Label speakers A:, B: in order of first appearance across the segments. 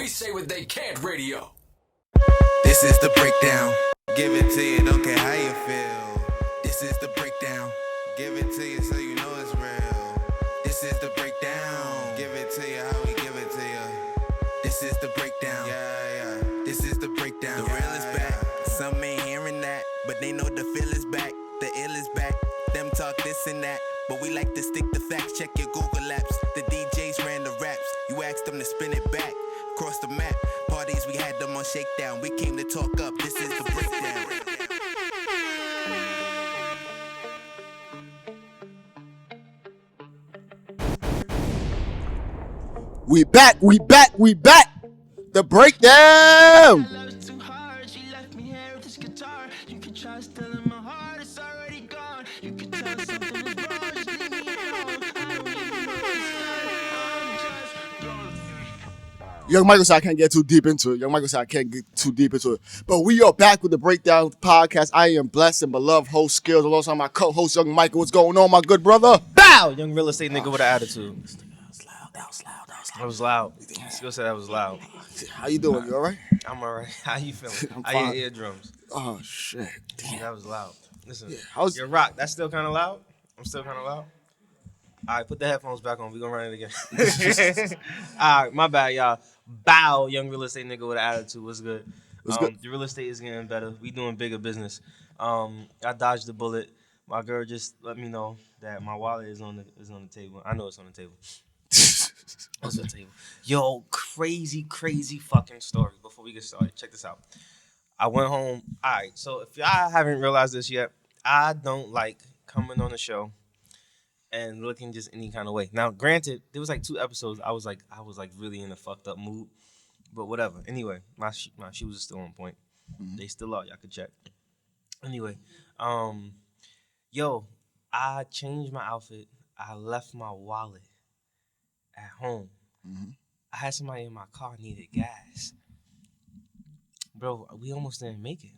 A: We say what they can't radio.
B: This is the breakdown. Give it to you, don't care how you feel. This is the breakdown. Give it to you so you know it's real. This is the breakdown. Give it to you how we give it to you. This is the breakdown. Yeah. This is the breakdown. The real is back. Some ain't hearing that, but they know the feel is back. The ill is back. Them talk this and that, but we like to stick to facts. Check your Google apps. The DJs ran the raps. You asked them to spin it back. Across the map. Parties we had them on shakedown. We came to talk up. This is the breakdown.
C: We back. The breakdown. Young Michael said I can't get too deep into it. But we are back with the Breakdown podcast. I am blessed and beloved host Skills alongside my co-host Young Michael. What's going on, my good brother?
D: Bow! Young real estate nigga with an attitude. That was loud. Skills said that was loud.
C: How you doing? You all right?
D: I'm all right. How you feeling?
C: I'm
D: How
C: fine.
D: your eardrums?
C: Oh, shit. Damn.
D: That was loud. Listen,
C: how's-
D: your rock, that's still kind of loud? I'm still kind of loud? All right, put the headphones back on. We gonna run it again. All right, my bad, y'all. Bow, young real estate nigga with an attitude. What's good?
C: Good?
D: The real estate is getting better. We doing bigger business. I dodged the bullet. My girl just let me know that my wallet is on the table. I know it's on the table. It's on the table. Yo, crazy fucking story. Before we get started, check this out. I went home. All right, so if y'all haven't realized this yet, I don't like coming on the show and looking just any kind of way. Now, granted, there was like 2 episodes. I was like really in a fucked up mood, but whatever. Anyway, my shoes are still on point. Mm-hmm. They still out. Y'all can check. Anyway, yo, I changed my outfit. I left my wallet at home. Mm-hmm. I had somebody in my car needed gas. Bro, we almost didn't make it.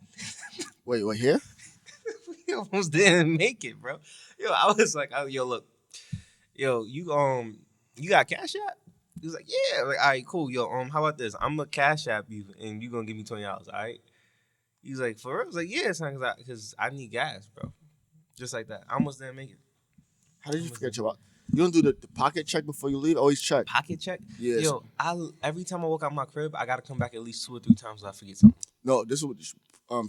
C: Wait, here?
D: We almost didn't make it, bro. Yo, I was like, oh, yo, look. Yo, you got Cash App? He was like, yeah. Like, all right, cool. Yo, how about this? I'm gonna Cash App you, and you gonna give me $20, all right? He was like, for real? I was like, yeah, son, because I need gas, bro. Just like that. I almost didn't make it.
C: How did you forget your wallet? You don't do the pocket check before you leave? Always check.
D: Pocket check?
C: Yes.
D: Yo, every time I walk out my crib, I got to come back at least 2 or 3 times so I forget something.
C: No, this is what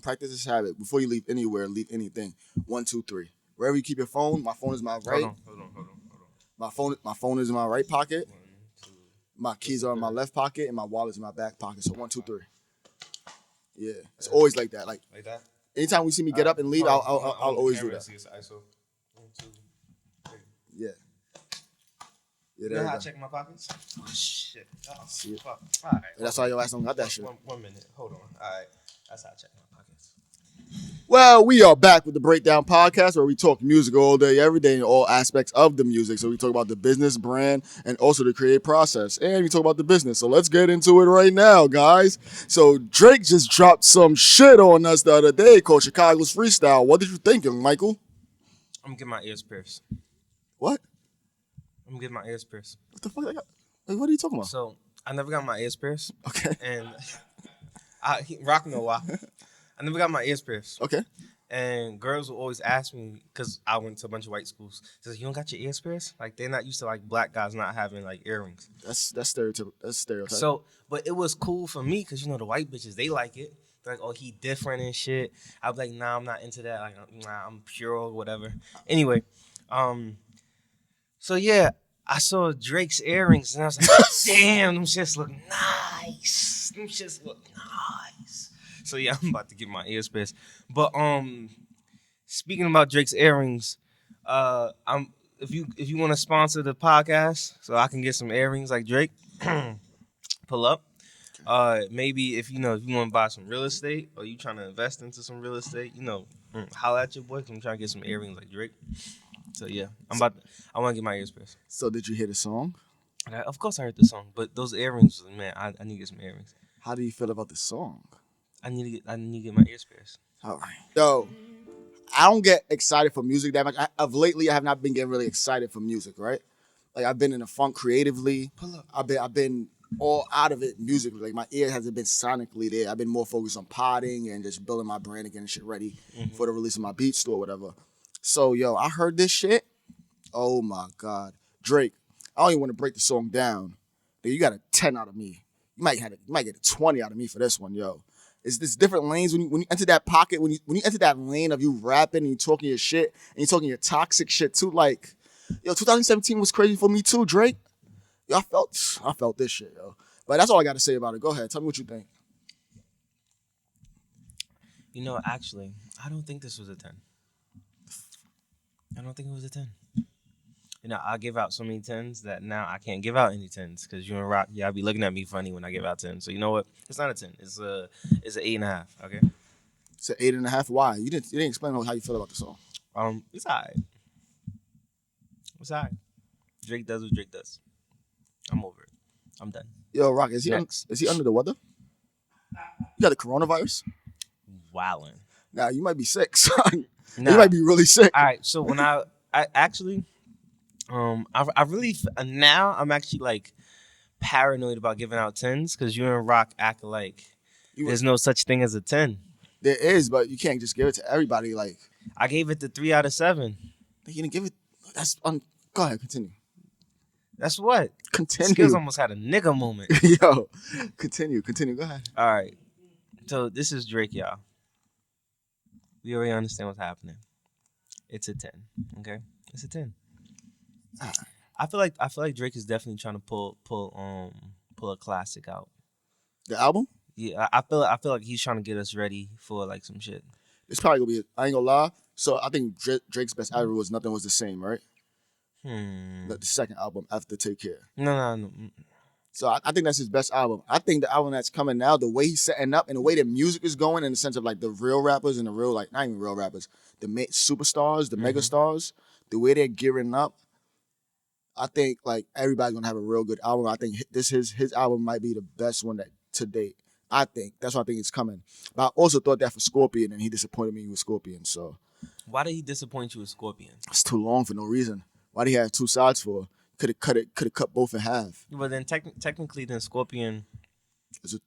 C: practice this habit. Before you leave anywhere, leave anything. 1, 2, 3. Wherever you keep your phone, my phone is my right.
D: Hold on.
C: My phone is in my right pocket. 1, 2. My keys are in my left pocket, and my wallet is in my back pocket. So 1, 2, 3. Yeah, it's always like that. Like
D: that?
C: Anytime we see me get up and leave, I'll always do that.
D: ISO. 1, 2, 3.
C: Yeah. Yeah,
D: You know how I check my pockets? Oh, shit. Oh,
C: see it.
D: Fuck. All right.
C: That's why your ass don't got that shit.
D: 1 minute. Hold on. All right. That's how I check my pockets.
C: Well, we are back with the Breakdown podcast where we talk music all day, every day, in all aspects of the music. So we talk about the business, brand, and also the creative process. And we talk about the business. So let's get into it right now, guys. So Drake just dropped some shit on us the other day called Chicago's Freestyle. What did you think, young Michael?
D: I'm going to get my ears pierced.
C: What?
D: I'm going to get my ears pierced.
C: What the fuck? Like, what are you talking about?
D: So, I never got my ears pierced.
C: Okay.
D: And Rock know why. I never got my ears pierced.
C: Okay.
D: And girls will always ask me, because I went to a bunch of white schools, they're like, you don't got your ears pierced? Like, they're not used to, like, black guys not having, like, earrings.
C: That's stereotype.
D: So, but it was cool for me, because, you know, the white bitches, they like it. They're like, oh, he different and shit. I was like, nah, I'm not into that. Like, nah, I'm pure or whatever. Anyway, so, yeah, I saw Drake's earrings, and I was like, damn, them shits look nice. So, yeah, I'm about to get my ears pierced. But, speaking about Drake's earrings, if you want to sponsor the podcast so I can get some earrings like Drake, pull up. Maybe if you want to buy some real estate or you trying to invest into some real estate, holla at your boy. 'Cause I'm trying to get some earrings like Drake. So yeah, I want to get my ears pierced.
C: So did you hear the song?
D: Of course I heard the song, but those earrings, man, I need to get some earrings.
C: How do you feel about the song?
D: I need to get my ears pierced.
C: All right. Yo, I don't get excited for music that much. Of lately, I have not been getting really excited for music, right? Like I've been in a funk creatively.
D: Pull up.
C: I've been all out of it musically. Like my ear hasn't been sonically there. I've been more focused on potting and just building my brand and getting shit ready for the release of my beat store, whatever. So yo, I heard this shit. Oh my God, Drake. I don't even want to break the song down. Dude, you got a 10 out of me. You might get a 20 out of me for this one, yo. It's this different lanes when you enter that pocket, when you enter that lane of you rapping and you talking your shit and you talking your toxic shit too. Like, yo, 2017 was crazy for me too, Drake. Yo, I felt this shit, yo. But that's all I got to say about it. Go ahead, tell me what you think.
D: You know, actually, I don't think this was a 10. I don't think it was a 10. You know, I give out so many 10s that now I can't give out any 10s because you and Rock, y'all be looking at me funny when I give out 10s. So you know what? It's not a 10. It's an 8.5. Okay.
C: It's an 8.5. Why? You didn't explain how you feel about the song.
D: It's alright. It's alright. Drake does what Drake does. I'm over it. I'm done.
C: Yo, Rock, is he under the weather? You got the coronavirus?
D: Wildin'.
C: Nah, you might be sick, son.
D: Nah.
C: You might be really sick.
D: All right. So when I actually. I really now I'm actually like paranoid about giving out 10s because you and Rock act like there's no such thing as a 10.
C: There is, but you can't just give it to everybody. Like
D: I gave it the 3 out of 7.
C: you didn't give it. That's go ahead, continue.
D: That's what.
C: Continue.
D: Skills almost had a nigga moment.
C: Yo, continue. Go ahead.
D: All right. So this is Drake, y'all. We already understand what's happening. It's a 10. Okay, it's a 10. I feel like Drake is definitely trying to pull a classic out.
C: The album?
D: Yeah, I feel like he's trying to get us ready for like some shit.
C: It's probably gonna be. I ain't gonna lie. So I think Drake's best album was Nothing Was the Same, right? The second album after Take Care.
D: No.
C: So I think that's his best album. I think the album that's coming now, the way he's setting up and the way the music is going, in the sense of like the real rappers and the real, like not even real rappers, the superstars, the mega stars, the way they're gearing up. I think like everybody's gonna have a real good album. I think his album might be the best one that to date. I think that's why I think it's coming. But I also thought that for Scorpion, and he disappointed me with Scorpion. So
D: why did he disappoint you with Scorpion?
C: it's too long for no reason. Why did he have two sides for? Could have cut both in half.
D: But then technically, then Scorpion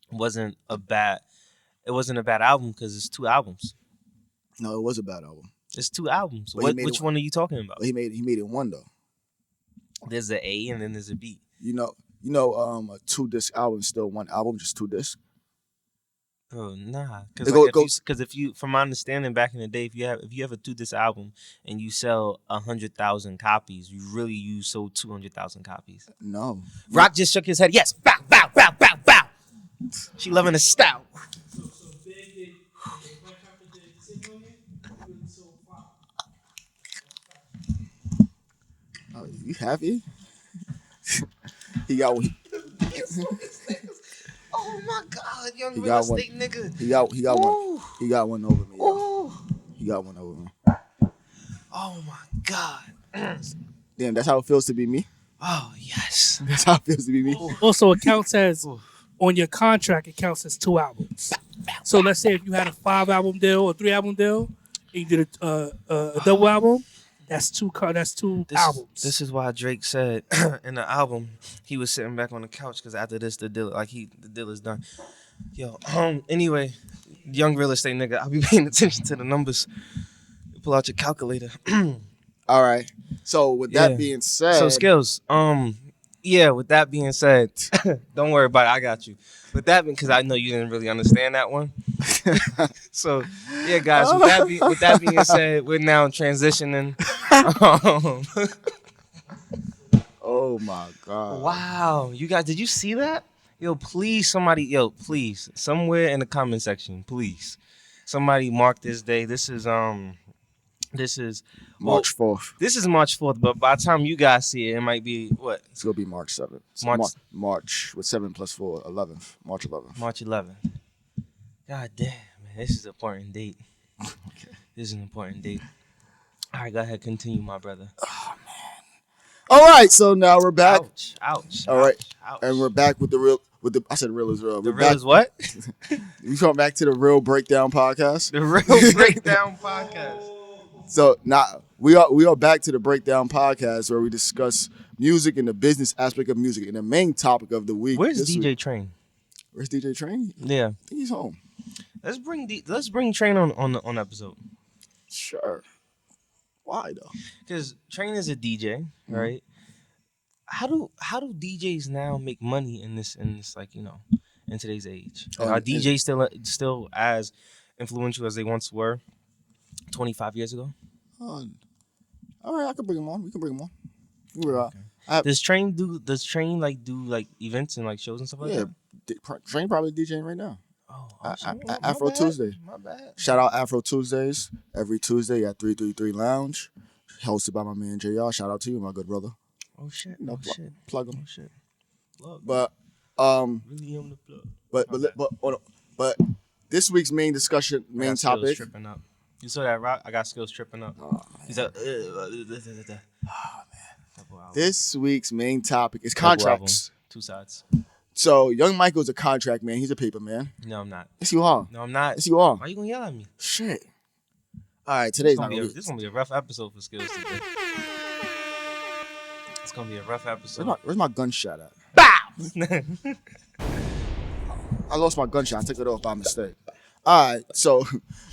D: wasn't a bad album because it's 2 albums.
C: No, it was a bad album.
D: It's 2 albums. Which one are you talking about?
C: But he made it one though.
D: There's an A and then there's a B.
C: You know, a 2-disc album is still one album, just 2 discs.
D: Bro, nah. Because if you, from my understanding, back in the day, if you have a 2-disc album and you sell 100,000 copies, you sold 200,000 copies.
C: No.
D: Rock just shook his head. Yes. Bow, bow, bow, bow, bow. She loving the style.
C: Oh, you happy? He got one.
D: Oh my God, young real estate nigga.
C: He got one. He got one over me. He got one over me.
D: Oh my God.
C: Damn, that's how it feels to be me.
D: Oh yes.
C: That's how it feels to be me.
E: Also, it counts as on your contract. It counts as 2 albums. So let's say if you had a 5-album deal or 3-album deal, and you did a double album. That's 2 albums.
D: This is why Drake said in the album he was sitting back on the couch because after this the deal is done. Yo, anyway, young real estate nigga, I'll be paying attention to the numbers. Pull out your calculator.
C: All right. So with that being said,
D: so Skills. With that being said, don't worry about it. I got you. With that, because I know you didn't really understand that one. So, yeah, guys. With that being said, we're now transitioning.
C: Oh my God!
D: Wow, you guys, did you see that? Please, somewhere in the comment section, please, somebody mark this day. This is
C: March 4th.
D: This is March 4th, but by the time you guys see it, it might be what?
C: It's gonna be March 7th. March with 7 plus 4, 11th. March 11th.
D: March 11th. God damn, man, this is an important date.
C: Okay.
D: This is an important date. All right, go ahead, continue, my brother.
C: Oh man. All right, so now we're back.
D: Ouch.
C: All right,
D: ouch.
C: And we're back with the real. I said real is real.
D: The real is what?
C: We come back to the Real BreakDown podcast.
D: The Real BreakDown podcast.
C: So now we are back to the BreakDown podcast where we discuss music and the business aspect of music. And the main topic of the week.
D: Where's
C: this
D: DJ
C: week-
D: Train?
C: Where's DJ Train?
D: Yeah,
C: I think he's home.
D: let's bring Train on the episode.
C: Sure. Why though?
D: Because Train is a DJ,
C: Mm-hmm.
D: right? How do DJs now make money in this like in today's age?
C: Oh,
D: Are DJs still as influential as they once were 25 years ago?
C: All right, I can bring him on. We can bring him on. We're,
D: Does Train do events and like shows and stuff like
C: yeah,
D: that?
C: Train probably DJing right now.
D: Oh, shit. My
C: Afro
D: bad.
C: Tuesday.
D: My bad.
C: Shout out Afro Tuesdays every Tuesday at 333 Lounge, hosted by my man JR. Shout out to you, my good brother.
D: Oh shit.
C: You know,
D: Oh shit.
C: plug him.
D: Oh shit. Plug.
C: But
D: Really on the plug.
C: but this week's main discussion,
D: I
C: main
D: got skills
C: topic.
D: Tripping up. You saw that rock? I got skills tripping up. He's like,
C: This week's main topic is
D: Double
C: contracts.
D: album, 2 sides.
C: So Young Michael's a contract man. He's a paper man.
D: No, I'm not.
C: Yes, you are.
D: No, I'm not.
C: Yes, you are.
D: Why you gonna yell at me?
C: Shit. All right, today's not gonna be.
D: This gonna be a rough episode for skills today. It's gonna be a rough episode.
C: Where's my gunshot at?
D: Bow!
C: I lost my gunshot. I took it off by mistake. All right, so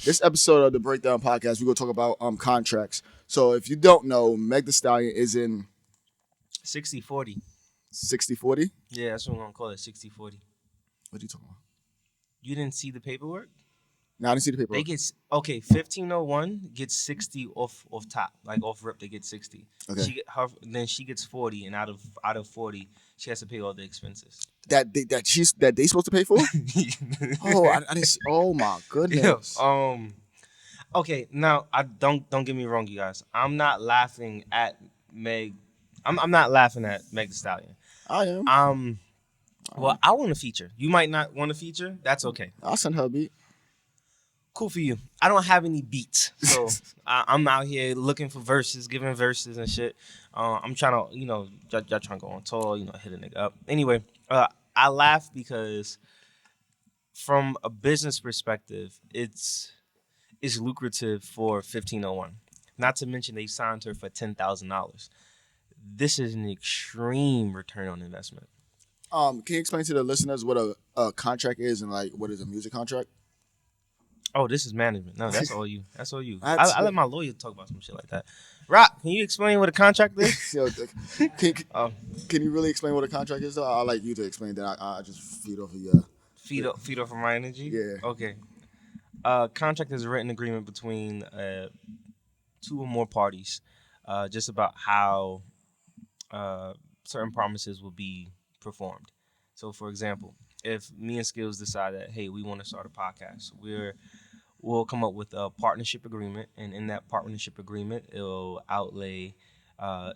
C: this episode of the BreakDown podcast, we're gonna talk about contracts. So if you don't know, Meg Thee Stallion is in
D: 60-40.
C: 60-40.
D: Yeah, that's what I'm gonna call it. 60-40.
C: What are you talking about?
D: You didn't see the paperwork?
C: No, I didn't see the paper.
D: They get 1501 gets 60 off top, like off rip. They get 60.
C: Okay.
D: Then she gets 40, and out of 40, she has to pay all the expenses.
C: that they supposed to pay for? Oh, I didn't. See, oh my goodness.
D: Yeah, okay, now I don't get me wrong, you guys. I'm not laughing at Meg. I'm not laughing at Meg Thee Stallion.
C: I am.
D: Well, I want a feature. You might not want a feature. That's okay.
C: I'll send her a beat.
D: Cool for you. I don't have any beats, so I'm out here looking for verses, giving verses and shit. I'm trying to, y'all trying to go on tour, hit a nigga up. Anyway, I laugh because from a business perspective, it's lucrative for 1501. Not to mention they signed her for $10,000. This is an extreme return on investment.
C: Can you explain to the listeners what a contract is and like what is a music contract?
D: Oh, this is management. No, that's all you. That's all you.
C: That's
D: I let my lawyer talk about some shit like that. Rock, can you explain what a contract is?
C: Yo, can you really explain what a contract is? Though? I like you to explain that. I just feed off of your
D: Feed off of my energy?
C: Yeah.
D: Okay. Contract is a written agreement between 2 or more parties just about how certain promises will be performed. So, for example, if me and Skills decide that, hey, we want to start a podcast, we'll come up with a partnership agreement, and in that partnership agreement, it'll outlay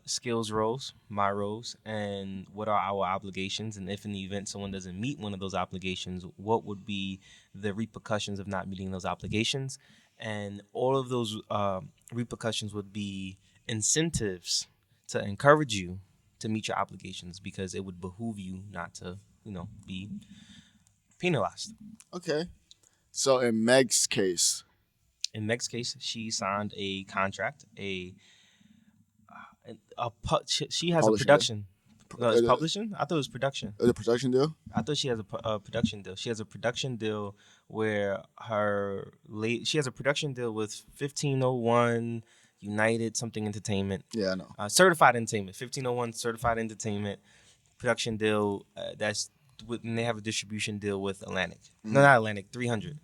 D: Skills' roles, my roles, and what are our obligations, and if in the event someone doesn't meet one of those obligations, what would be the repercussions of not meeting those obligations, and all of those repercussions would be incentives to encourage you to meet your obligations because it would behoove you not to, be penalized.
C: Okay. So in Meg's case,
D: she signed a contract, she has
C: Publishing
D: a production. No, it's
C: the-
D: publishing? I thought it was production.
C: the production deal.
D: I thought she has a production deal. She has a production deal where she has a production deal with 1501 United something Entertainment.
C: Yeah, I know.
D: Certified Entertainment. 1501 Certified Entertainment production deal. And they have a distribution deal with Atlantic. No, not Atlantic. 300,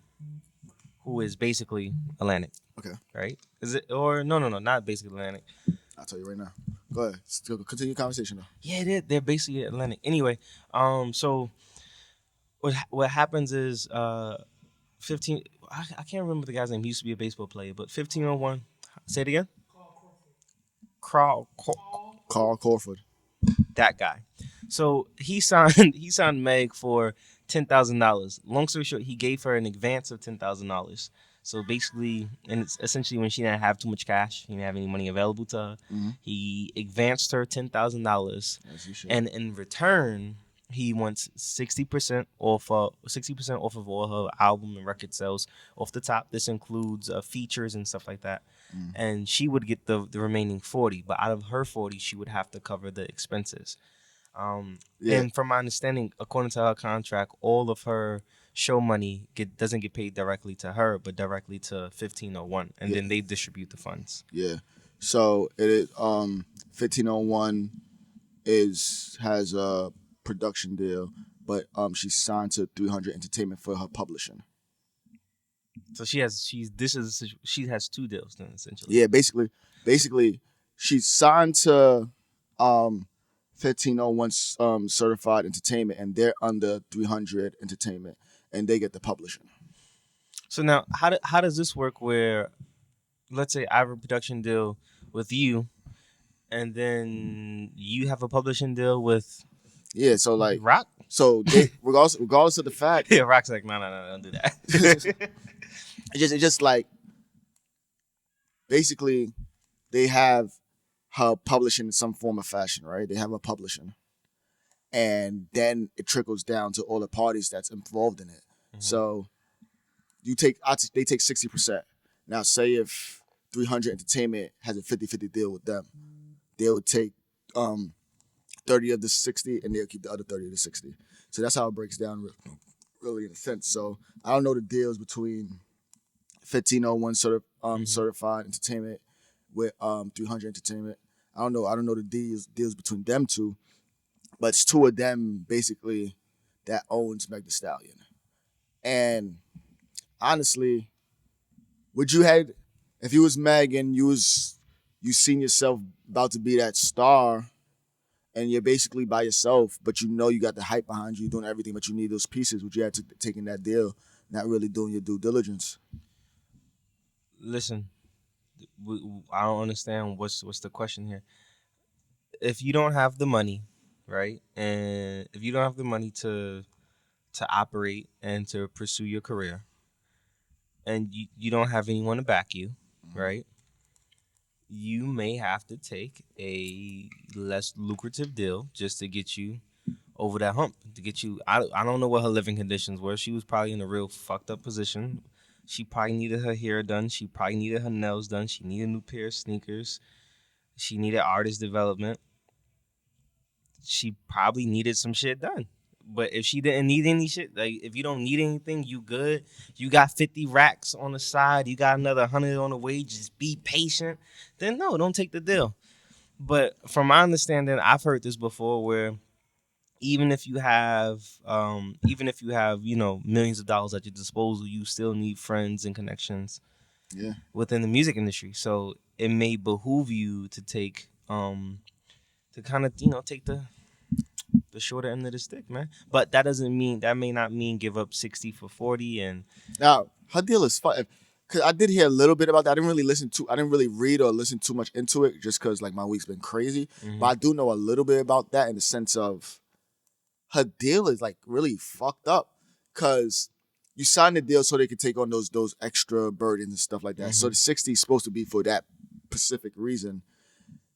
D: who is basically Atlantic.
C: Okay.
D: Right? Is it or no, not basically Atlantic.
C: I'll tell you right now. Go ahead. Still continue the conversation though.
D: Yeah, they're basically Atlantic. Anyway, so what happens is 15. I can't remember the guy's name. He used to be a baseball player, but 1501. Say it again. Carl
C: Crawford.
D: That guy. So he signed Meg for $10,000. Long story short, he gave her an advance of $10,000. So basically, and it's essentially when she didn't have too much cash, she didn't have any money available to her, he advanced her $10,000,
C: As you should.
D: and in return, he wants 60% off 60% off of all her album and record sales off the top. This includes features and stuff like that. And she would get the remaining 40, but out of her 40, she would have to cover the expenses.
C: Yeah.
D: And from my understanding, according to her contract, all of her show money doesn't get paid directly to her, but directly to 1501, and then they distribute the funds.
C: Yeah. So it is 1501 has a production deal, but she's signed to 300 Entertainment for her publishing.
D: So she has two deals then, essentially.
C: Yeah, basically she's signed to 1501 Certified Entertainment, and they're under 300 Entertainment, and they get the publishing.
D: So now, how does this work? Where, let's say, I have a production deal with you, and then you have a publishing deal with
C: So like
D: Rock.
C: So they, regardless of the fact,
D: Yeah, Rock's like, no, don't do that.
C: it's just like basically they have her publishing in some form of fashion, right? They have her publishing, and then it trickles down to all the parties that's involved in it. So they take 60%. Now, say if 300 Entertainment has a 50-50 deal with them, they would take 30 of the 60, and they'll keep the other 30 of the 60. So that's how it breaks down, really, in a sense. So I don't know the deals between 1501 Certified Entertainment with 300 Entertainment. I don't know the deals between them two, but it's two of them basically that owns Meg Thee Stallion. And honestly, if you was Meg and you seen yourself about to be that star, and you're basically by yourself, but you know you got the hype behind you, doing everything, but you need those pieces, would you have to taking that deal, not really doing your due diligence?
D: Listen, I don't understand what's the question here. If you don't have the money, right, and if you don't have the money to operate and to pursue your career, and you don't have anyone to back you, right, you may have to take a less lucrative deal just to get you over that hump, to get you. I don't know what her living conditions were. She was probably in a real fucked up position. She probably needed her hair done. She probably needed her nails done. She needed a new pair of sneakers. She needed artist development. She probably needed some shit done. But if she didn't need any shit, like if you don't need anything, you good. You got 50 racks on the side. You got another 100 on the way. Just be patient. Then no, don't take the deal. But from my understanding, I've heard this before, where even if you have, millions of dollars at your disposal, you still need friends and connections.
C: Yeah.
D: Within the music industry. So it may behoove you to take, to kind of, take the shorter end of the stick, man. But that may not mean give up 60 for 40. And
C: now her deal is fun, because I did hear a little bit about that. I didn't really read or listen too much into it, just because like my week's been crazy. But I do know a little bit about that in the sense of her deal is like really fucked up, because you sign the deal so they can take on those extra burdens and stuff like that. So the 60 is supposed to be for that specific reason,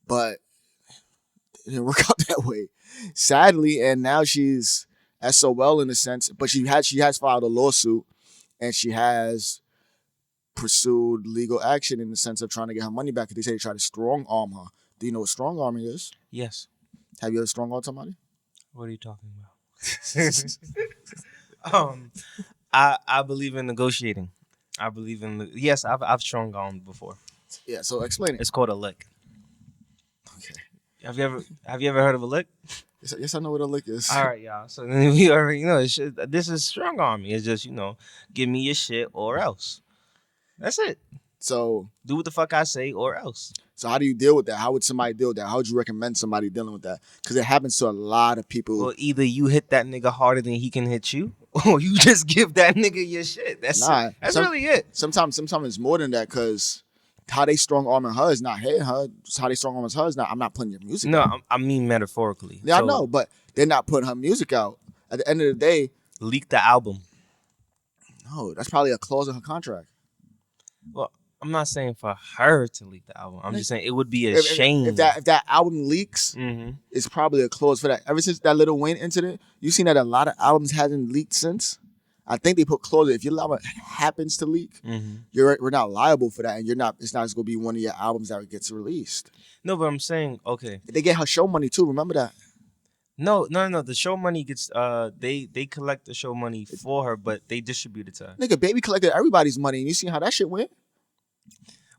C: but it didn't work out that way, sadly. And now she's SOL in a sense, but she has filed a lawsuit, and she has pursued legal action in the sense of trying to get her money back, because they say they try to strong arm her. Do you know what strong arming is?
D: yes.
C: Have you ever strong armed somebody?
D: What are you talking about? I believe in negotiating. I believe in yes, I've strong armed before.
C: Yeah, so explain it.
D: It's called a lick.
C: Okay.
D: Have you ever heard of a lick?
C: Yes, I know what a lick is.
D: All right, y'all. So then we already know this is strong arming. It's just give me your shit or else. That's it.
C: So
D: do what the fuck I say or else.
C: So how do you deal with that? How would somebody deal with that? How would you recommend somebody dealing with that? Because it happens to a lot of people.
D: Well, either you hit that nigga harder than he can hit you, or you just give that nigga your shit. That's really it.
C: Sometimes it's more than that, because how they strong arming her is not hitting her. How they strong arming her is not, I'm not putting your music out.
D: No, I mean metaphorically.
C: Yeah, so, I know, but they're not putting her music out. At the end of the day.
D: Leak the album.
C: No, that's probably a clause in her contract.
D: Well, I'm not saying for her to leak the album. I'm just saying it would be a
C: If,
D: shame.
C: if that album leaks,
D: Mm-hmm.
C: it's probably a clause for that. Ever since that Lil Wayne incident, you've seen that a lot of albums hasn't leaked since. I think they put clauses. If your album happens to leak,
D: Mm-hmm.
C: we're not liable for that, and you're not. It's not just gonna be one of your albums that gets released.
D: No, but I'm saying okay.
C: They get her show money too. Remember that?
D: No. The show money gets they collect the show money for her, but they distribute it to her.
C: Nigga, Baby collected everybody's money, and you see how that shit went.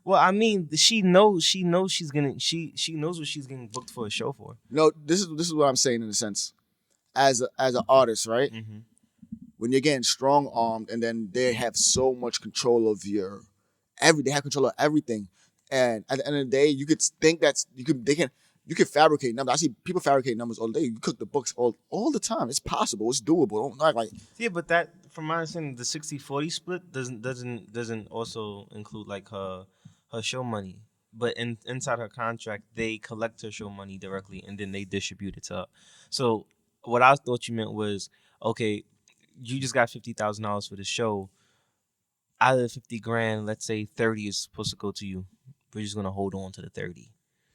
D: Well, I mean, she knows she knows what she's getting booked for a show for.
C: No, this is what I'm saying in a sense. As an artist, right?
D: Mm-hmm.
C: When you're getting strong armed, and then they have so much control of they have control of everything, and at the end of the day, you could think you could fabricate numbers. I see people fabricate numbers all day. You cook the books all the time. It's possible. It's doable. Don't act like
D: Yeah, but that, from my understanding, the 60-40 split doesn't also include like her show money. But inside her contract, they collect her show money directly and then they distribute it to her. So what I thought you meant was, okay, you just got $50,000 for the show. Out of the 50 grand, let's say 30 is supposed to go to you. We're just gonna hold on to the 30,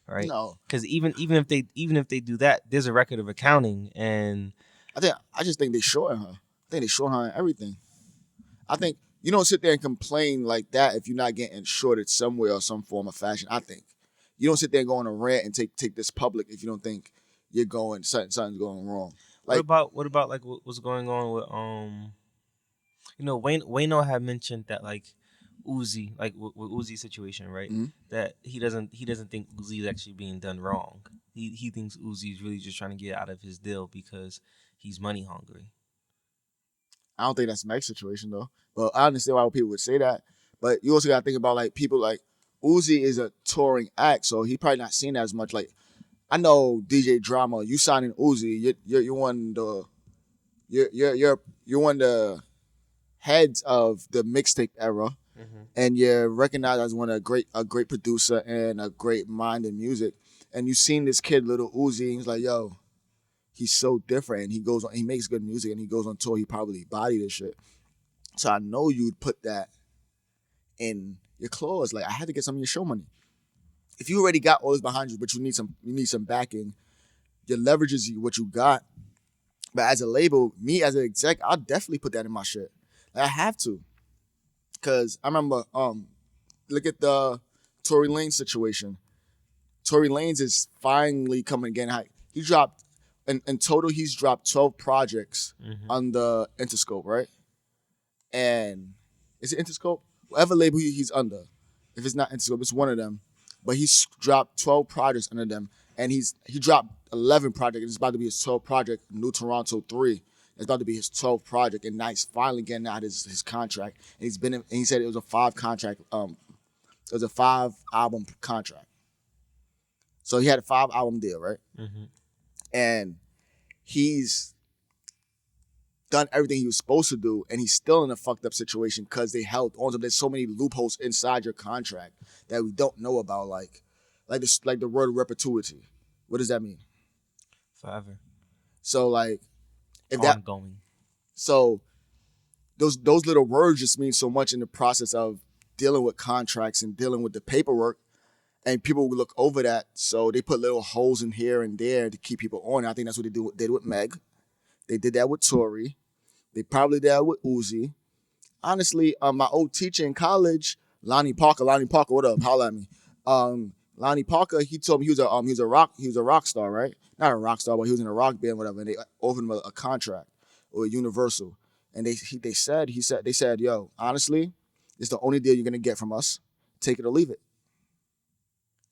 D: right?
C: no.
D: Because even if they do that, there's a record of accounting, and
C: I just think they shorting her. I think they short her on everything. I think you don't sit there and complain like that if you're not getting shorted somewhere or some form of fashion. I think you don't sit there and go on a rant and take this public if you don't think you're going something's going wrong. Like
D: what about like what's going on with Wayno had mentioned that like Uzi, like with Uzi's situation, right?
C: Mhm.
D: That he doesn't think Uzi's actually being done wrong. He thinks Uzi's really just trying to get out of his deal because he's money hungry.
C: I don't think that's Meg's situation though. But I understand why people would say that. But you also got to think about like people like Uzi is a touring act, so he probably not seen as much. Like I know DJ Drama, you signing Uzi, you're one of the you're one of the heads of the mixtape era, and you're recognized as one of a great producer and a great mind in music. And you seen this kid, Little Uzi, and he's like, yo, he's so different. And he makes good music, and he goes on tour. He probably body this shit. So I know you'd put that in your clause. Like I had to get some of your show money. If you already got all this behind you, but you need some backing, your leverage is what you got. But as a label, me as an exec, I'll definitely put that in my shit. Like, I have to. Cause I remember, look at the Tory Lanez situation. Tory Lanez is finally coming again. He dropped, in total, he's dropped 12 projects on the Interscope, right? And is it Interscope? Whatever label he's under. If it's not Interscope, it's one of them. But he's dropped 12 projects under them. And he dropped 11 projects. It's about to be his 12th project, New Toronto 3. It's about to be his 12th project. And now he's finally getting out his contract. And he said it was a 5 contract, it was a 5 album contract. So he had a 5 album deal, right?
D: Mm-hmm.
C: And he's done everything he was supposed to do, and he's still in a fucked up situation because they held on to him. There's so many loopholes inside your contract that we don't know about, like the word perpetuity. What does that mean?
D: Forever.
C: So like, if that
D: ongoing.
C: so those little words just mean so much in the process of dealing with contracts and dealing with the paperwork, and people will look over that. So they put little holes in here and there to keep people on. I think that's what they did with Meg. They did that with Tory. They probably did that with Uzi. Honestly, my old teacher in college, Lonnie Parker, what up? Holla at me. Lonnie Parker, he told me he was a rock star, right? Not a rock star, but he was in a rock band, whatever. And they offered him a contract with Universal, and they said, yo, honestly, it's the only deal you're gonna get from us. Take it or leave it.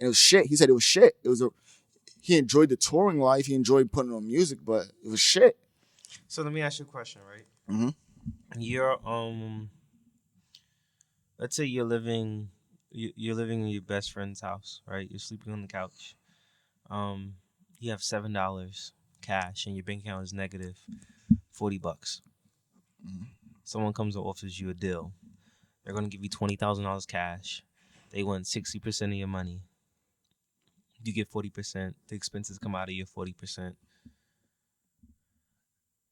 C: And it was shit. He said it was shit. He enjoyed the touring life. He enjoyed putting on music, but it was shit.
D: So let me ask you a question, right?
C: Mm-hmm.
D: You're let's say you're living in your best friend's house, right? You're sleeping on the couch. You have $7 cash, and your bank account is negative $40.
C: Mm-hmm.
D: Someone comes and offers you a deal. They're gonna give you $20,000 cash. They want 60% of your money. You get 40%. The expenses come out of your 40%.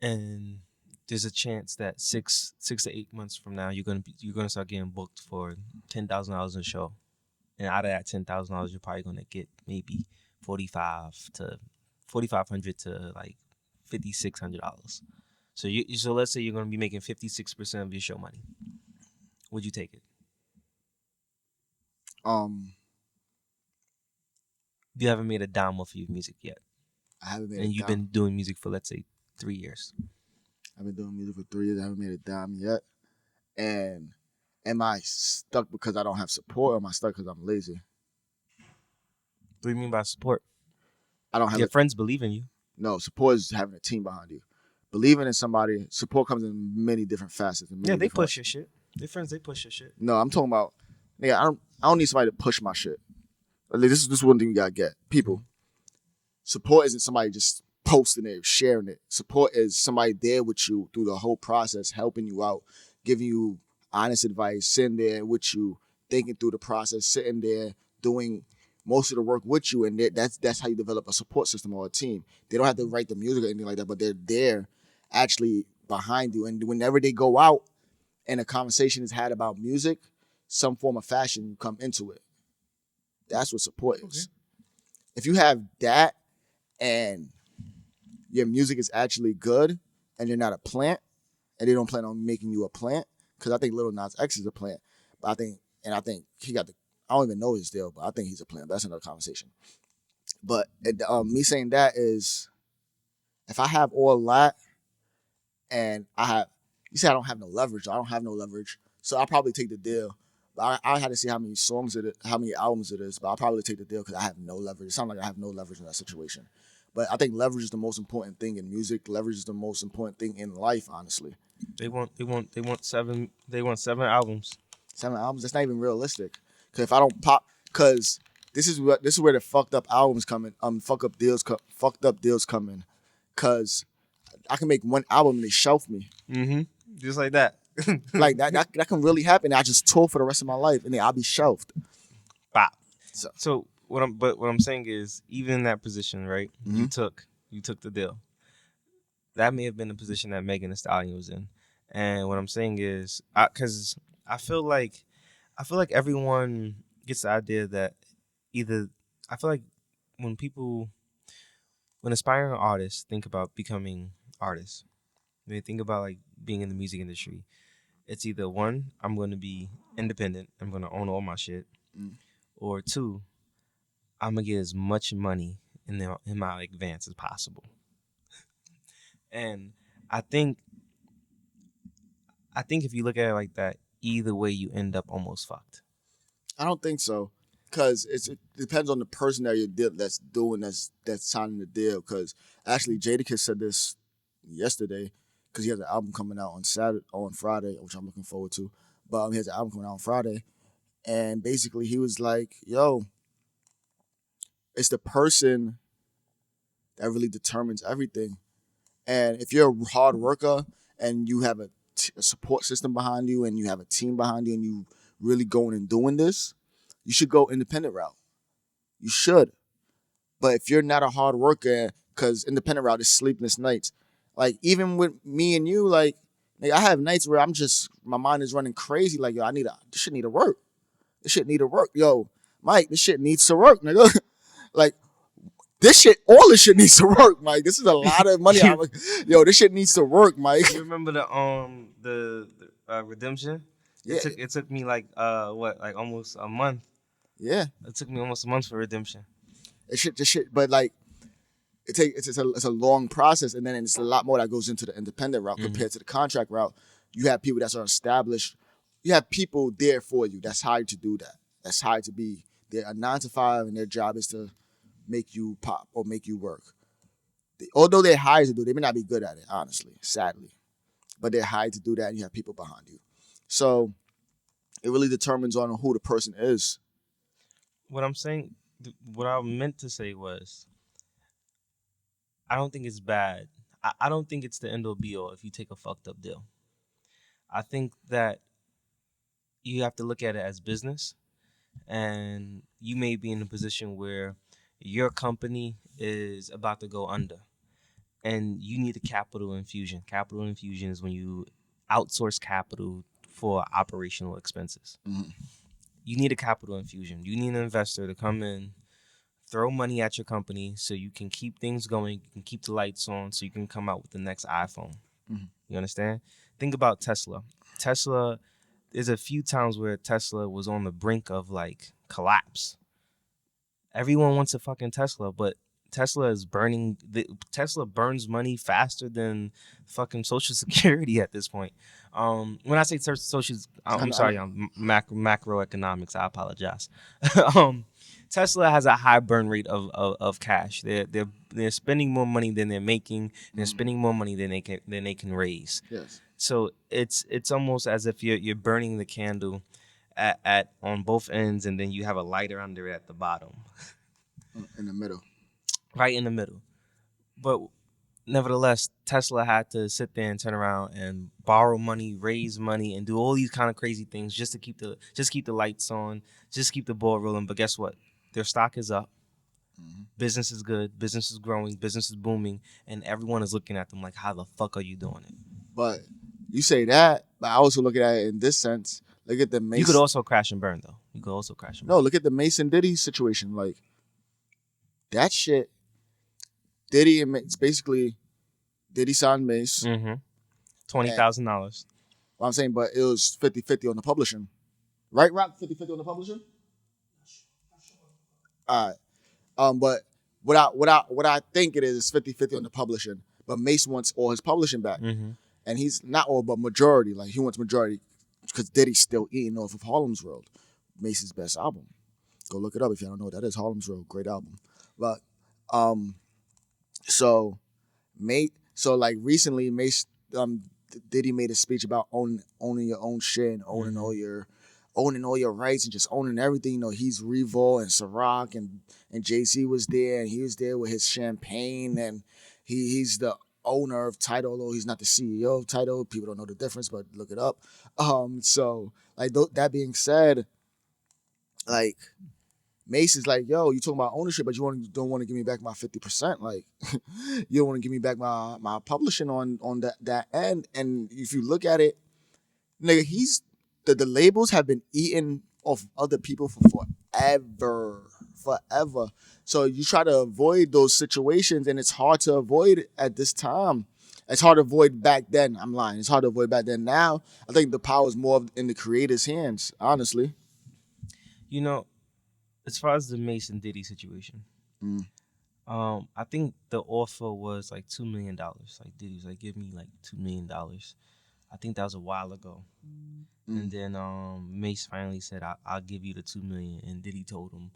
D: And there's a chance that 6 to 8 months from now you're gonna start getting booked for $10,000 a show, and out of that $10,000 you're probably gonna get maybe 4,500 to like $5,600. So let's say you're gonna be making 56% of your show money. Would you take it? You haven't made a dime off of your music yet,
C: I haven't made
D: and
C: a
D: you've
C: dime.
D: been doing music for, let's say, 3 years.
C: I've been doing music for 3 years. I haven't made a dime yet. And am I stuck because I don't have support, or am I stuck because I'm lazy?
D: What do you mean by support?
C: I don't have
D: Your friends believe in you.
C: No, support is having a team behind you. Believing in somebody, support comes in many different facets. And many
D: Yeah, they
C: different
D: push your shit. Their friends, they push your shit.
C: No, I'm talking about, nigga, I don't need somebody to push my shit. Like, this is one thing you gotta get. People, support isn't somebody just posting it, sharing it. Support is somebody there with you through the whole process, helping you out, giving you honest advice, sitting there with you, thinking through the process, sitting there doing most of the work with you, and that's how you develop a support system or a team. They don't have to write the music or anything like that, but they're there actually behind you. And whenever they go out and a conversation is had about music, some form of fashion, you come into it. That's what support is. If you have that and your music is actually good and you're not a plant and they don't plan on making you a plant, because I think Lil Nas X is a plant, but I think he got I don't even know his deal, but I think he's a plant. That's another conversation. But me saying that is, if I have all that and you say I don't have no leverage. I don't have no leverage, so I'll probably take the deal. But I had to see how many how many albums it is. But I'll probably take the deal because I have no leverage. It sounds like I have no leverage in that situation. But I think leverage is the most important thing in music. Leverage is the most important thing in life, honestly.
D: They want 7 albums.
C: 7 albums, that's not even realistic. Because if I don't pop, because this is where the fucked up albums coming, fucked up deals coming. Because I can make one album and they shelf me.
D: Mm-hmm. Just like that.
C: Like that can really happen. I just tour for the rest of my life and then I'll be shelved.
D: Bop.
C: So
D: what I'm saying is, even in that position, right?
C: Mhm.
D: You took the deal. That may have been the position that Megan Thee Stallion was in. And what I'm saying is, because I feel like everyone gets the idea that I feel like when aspiring artists think about becoming artists, when they think about like being in the music industry, it's either one, I'm going to be independent, I'm going to own all my shit, or two, I'm gonna get as much money in my advance as possible. And I think if you look at it like that, either way you end up almost fucked.
C: I don't think so, because it depends on the person that's signing the deal. Because actually, Jadakiss said this yesterday, because he has an album coming out on Friday, which I'm looking forward to. But he has an album coming out on Friday, and basically he was like, "Yo, it's the person that really determines everything. And if you're a hard worker and you have a support system behind you and you have a team behind you and you really going and doing this, you should go independent route. You should. But if you're not a hard worker, because independent route is sleepless nights. Like, even with me and you, like I have nights where my mind is running crazy. Like, yo, this shit need to work. This shit need to work. Yo, Mike, this shit needs to work, nigga. Like, all this shit needs to work, Mike. This is a lot of money. Yo, this shit needs to work, Mike.
D: You remember the Redemption?
C: Yeah.
D: It took me like almost a month.
C: Yeah.
D: It took me almost a month for Redemption.
C: But like, it's a long process, and then it's a lot more that goes into the independent route compared to the contract route. You have people that are established. You have people there for you. That's hired to do that. That's hired to be. They're a 9 to 5, and their job is to make you pop or make you work. Although they're hired to do, they may not be good at it, honestly, sadly. But they're hired to do that, and you have people behind you. So it really determines on who the person is.
D: What I meant to say was, I don't think it's bad. I don't think it's the end all be all if you take a fucked up deal. I think that you have to look at it as business, and you may be in a position where your company is about to go under, and you need a capital infusion. Capital infusion is when you outsource capital for operational expenses. You need a capital infusion. You need an investor to come in, throw money at your company so you can keep things going, you can keep the lights on, so you can come out with the next iPhone. You understand? Think about Tesla. Tesla, there's a few times where Tesla was on the brink of like collapse. Everyone wants a fucking Tesla, but Tesla burns money faster than fucking Social Security at this point. When I say social, I'm sorry, macroeconomics. I apologize. Tesla has a high burn rate of cash. They're spending more money than they're making. They're spending more money than they can raise.
C: Yes.
D: So it's almost as if you're burning the candle at on both ends, and then you have a lighter under it at the bottom.
C: In the middle.
D: Right in the middle. But nevertheless, Tesla had to sit there and turn around and borrow money, raise money, and do all these kind of crazy things just to keep the lights on, just keep the ball rolling. But guess what? Their stock is up. Business is good. Business is growing. Business is booming, and everyone is looking at them like, "How the fuck are you doing it?"
C: But you say that, but I also look at it in this sense. Look at the Mason.
D: You could also crash and burn, though. You could also crash and burn.
C: No, look at the Mason Diddy situation. Like that shit. Diddy and it's basically Diddy signed Mace.
D: $20,000.
C: Well, I'm saying, but it was 50-50 on the publishing. Right, Rock? 50-50 on the publishing? All right. But what I think it is 50-50 on the publishing. But Mace wants all his publishing back. And he's not all, but majority. Like, he wants majority because Diddy's still eating off of Harlem's World, Mace's best album. Go look it up if you don't know what that is. Harlem's World, great album. But, so like recently, Mace, Diddy made a speech about owning your own shit and owning all your rights and just owning everything. You know, he's Revol and Ciroc and Jay-Z was there, and he was there with his champagne, and he's the owner of Tidal, although he's not the CEO of Tidal. People don't know the difference, but look it up. So like that being said, like Mace is like, yo, you talking about ownership, but you don't want to give me back my 50%. Like, you don't want to give me back my publishing on that end. And if you look at it, nigga, the labels have been eating off other people for forever. So you try to avoid those situations, and it's hard to avoid at this time. It's hard to avoid back then. I'm lying. It's hard to avoid back then. Now, I think the power is more in the creator's hands, honestly.
D: You know, as far as the Mason Diddy situation, I think the offer was like $2 million. Like Diddy was like, give me like $2 million. I think that was a while ago. And then Mace finally said, I'll give you the $2 million. And Diddy told him,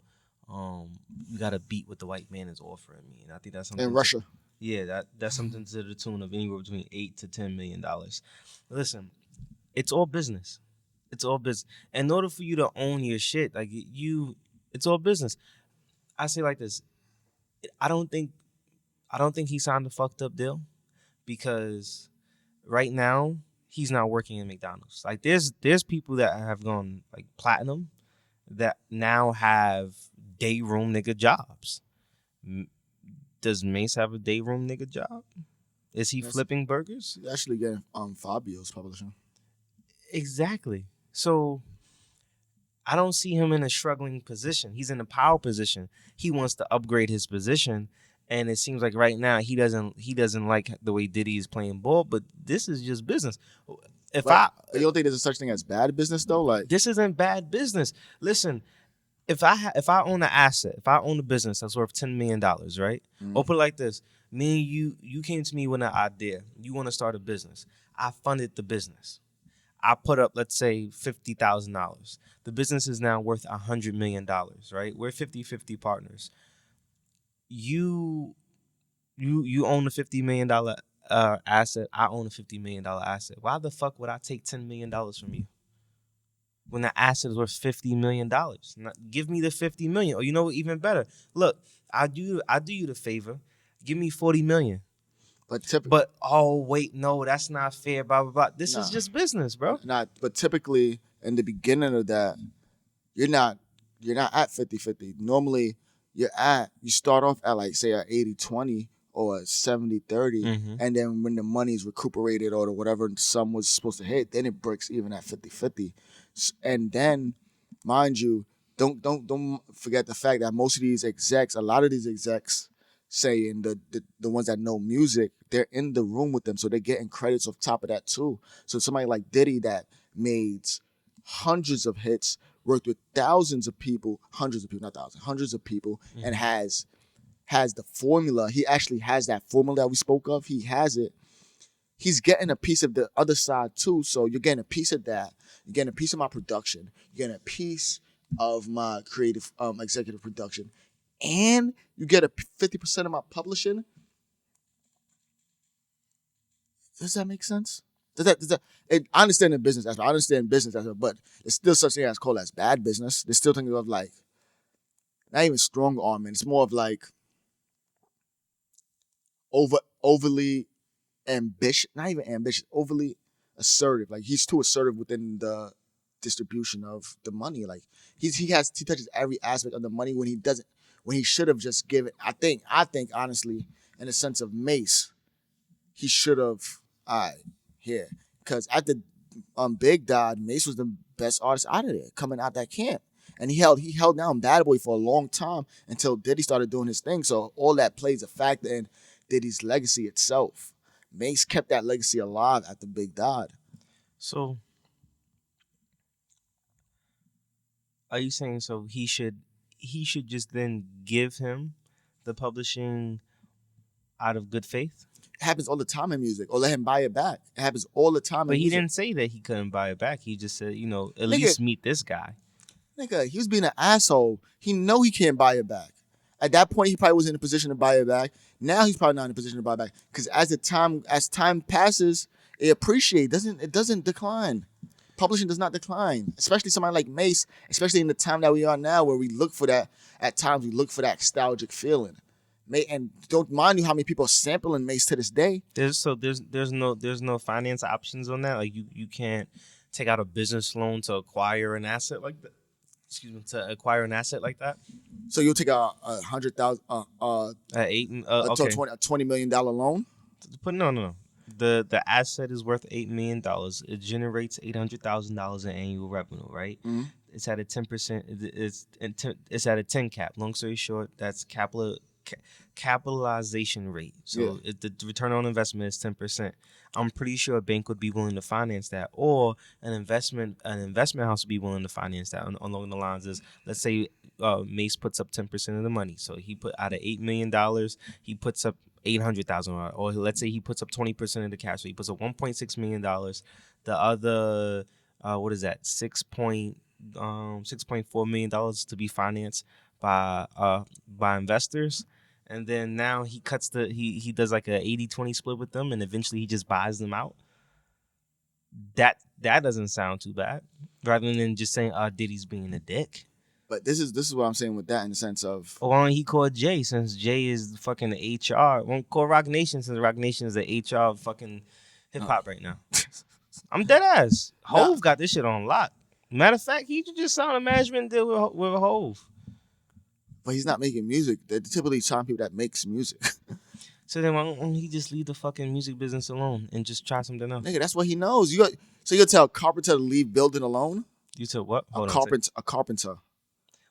D: you got to beat what the white man is offering me. And I think that's something.
C: In Russia.
D: Yeah, that's something to the tune of anywhere between $8 to $10 million. Listen, it's all business. It's all business. In order for you to own your shit, like it's all business. I say like this. I don't think he signed a fucked up deal because right now he's not working in McDonald's. Like there's people that have gone like platinum that now have day room nigga jobs. Does Mace have a day room nigga job? Is he flipping burgers?
C: He's actually getting Fabio's publishing.
D: Exactly. So I don't see him in a struggling position. He's in a power position. He wants to upgrade his position, and it seems like right now he doesn't like the way Diddy is playing ball. But this is just business.
C: You don't think there's a such thing as bad business though? Like
D: this isn't bad business. Listen, if I own an asset, if I own a business that's worth $10 million, right? Or put it like this: me and you came to me with an idea. You want to start a business. I funded the business. I put up, let's say, $50,000. The business is now worth $100 million, right? We're 50-50 partners. You own a $50 million asset. I own a $50 million asset. Why the fuck would I take $10 million from you when the asset is worth $50 million? Now, give me the $50 million. Or you know what, even better. Look, I do you the favor. Give me $40 million. But oh wait, no, that's not fair. Blah blah blah. This is just business, bro.
C: But typically in the beginning of that, you're not at 50-50. Normally you start off at like say at 80-20 or 70-30. And then when the money's recuperated or whatever sum was supposed to hit, then it breaks even at 50-50. And then, mind you, don't forget the fact that most of these execs, a lot of these execs, saying the ones that know music, they're in the room with them, so they're getting credits off top of that too. So somebody like Diddy that made hundreds of hits, worked with thousands of people, hundreds of people, not thousands, hundreds of people, and has the formula. He actually has that formula that we spoke of. He has it. He's getting a piece of the other side too. So you're getting a piece of that. You're getting a piece of my production. You're getting a piece of my creative executive production. And you get a 50% of my publishing. Does that make sense? I understand the business aspect. I understand business aspect, but there's still such thing as called as bad business. There's still things of like, not even strong arming. It's more of like overly ambitious, not even ambitious, overly assertive. Like he's too assertive within the distribution of the money. Like he touches every aspect of the money when he should have just given. I think honestly, in the sense of Mace, he should have here. Because at the Big Dad, Mace was the best artist out of there, coming out that camp. And he held down Bad Boy for a long time until Diddy started doing his thing. So all that plays a factor in Diddy's legacy itself. Mace kept that legacy alive at the Big Dad.
D: So, are you saying so he should just then give him the publishing out of good faith?
C: It happens all the time in music. Or let him buy it back. It happens all the time in music.
D: But he didn't say that he couldn't buy it back. He just said, at least meet this guy.
C: Nigga, he was being an asshole. He know he can't buy it back. At that point, he probably was in a position to buy it back. Now he's probably not in a position to buy it back. Because as time passes, it appreciates. It doesn't decline. Publishing does not decline. Especially somebody like Mace, especially in the time that we are now where we look for that, at times we look for that nostalgic feeling. And don't mind you how many people are sampling Mace to this day.
D: There's no finance options on that. Like you can't take out a business loan to acquire an asset like that.
C: So you'll take a $100,000 $20 million loan.
D: But no. The asset is worth $8 million. It generates $800,000 in annual revenue, right? Mm-hmm. It's at a 10%. It's at a 10 cap. Long story short, that's capitalization rate. So the return on investment is 10%. I'm pretty sure a bank would be willing to finance that, or an investment house would be willing to finance that. Along the lines is, let's say Mace puts up 10% of the money. So he put out of $8 million, he puts up $800,000, or let's say he puts up 20% of the cash. So he puts up $1.6 million. The other, what is that? $6.4 million to be financed by investors. And then now he cuts he does like a 80-20 split with them, and eventually he just buys them out. That doesn't sound too bad. Rather than just saying, Diddy's being a dick.
C: But this is what I'm saying with that in the sense of,
D: why don't he call Jay, since Jay is fucking the HR? Why don't call Rock Nation, since Rock Nation is the HR of fucking hip hop right now? I'm dead ass. Hove got this shit on lock. Matter of fact, he just signed a management deal with Hove.
C: But he's not making music. They're typically sign people that makes music.
D: So then why don't he just leave the fucking music business alone and just try something else?
C: Nigga, that's what he knows. So you'll tell a carpenter to leave building alone?
D: You tell what?
C: A carpenter.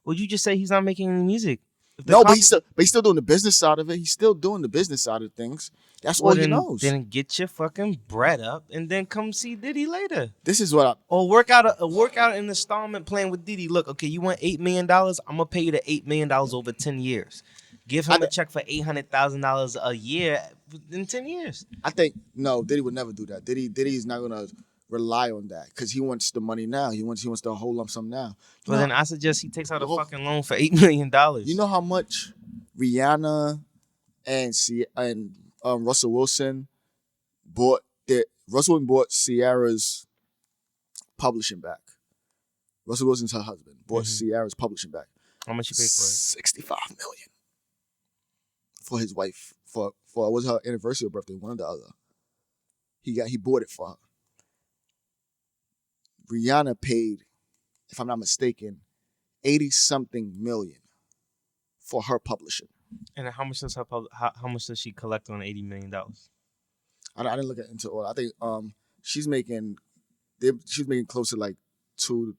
D: Well, you just say he's not making any music.
C: But he's still doing the business side of it. He's still doing the business side of things. That's all he knows.
D: Then get your fucking bread up and then come see Diddy later.
C: This is what
D: or work out an installment plan with Diddy. Look, okay, you want $8 million? I'm gonna pay you the $8 million over 10 years. Give him a check for $800,000 a year in 10 years.
C: I think no, Diddy would never do that. Diddy's not gonna rely on that because he wants the money now. He wants the whole lump sum now.
D: Well, then I suggest he takes out a fucking loan for $8 million.
C: You know how much Rihanna and Russell Wilson bought Ciara's publishing back. Russell Wilson's her husband bought Ciara's publishing back.
D: How much you paid for it?
C: $65 million for his wife. For it was her anniversary or birthday, one or the other. He bought it for her. Rihanna paid, if I'm not mistaken, 80-something million for her publishing.
D: And how much does how much does she collect on $80 million?
C: I didn't look into all. I think she's making she's making close to like two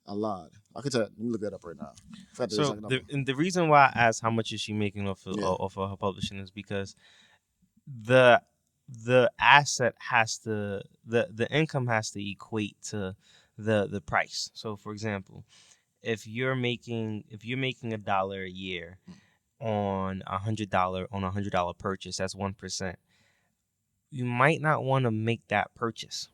C: a lot. I could tell. Let me look that up right now. I forgot the
D: So
C: exact number.
D: and the reason why I asked how much is she making off of her publishing is because the asset has to the income has to equate to the price. So for example, if you're making $1 a year on $100 purchase, that's 1%. You might not want to make that purchase.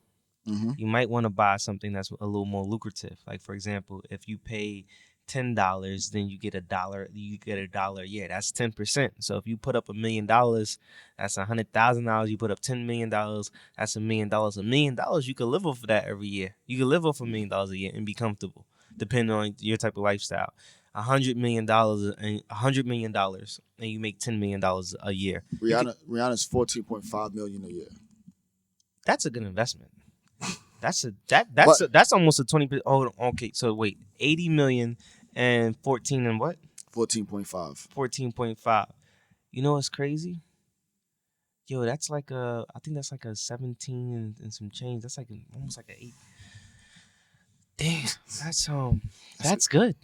C: Mm-hmm.
D: You might want to buy something that's a little more lucrative. Like for example, if you pay $10, then you get $1. You get $1 a year. That's 10%. So if you put up $1 million, that's $100,000. You put up $10 million, that's $1 million. $1 million, you could live off of that every year. You could live off $1 million a year and be comfortable, depending on your type of lifestyle. $100 million and $100 million, and you make $10 million a year.
C: Rihanna's 14.5 million a year.
D: That's a good investment. That's almost a 20%. Oh, okay. So wait, 80 million and 14 and what?
C: 14.5.
D: 14.5. You know what's crazy? Yo, that's like I think that's like a 17 and some change. That's like almost like an 8. Damn, that's good.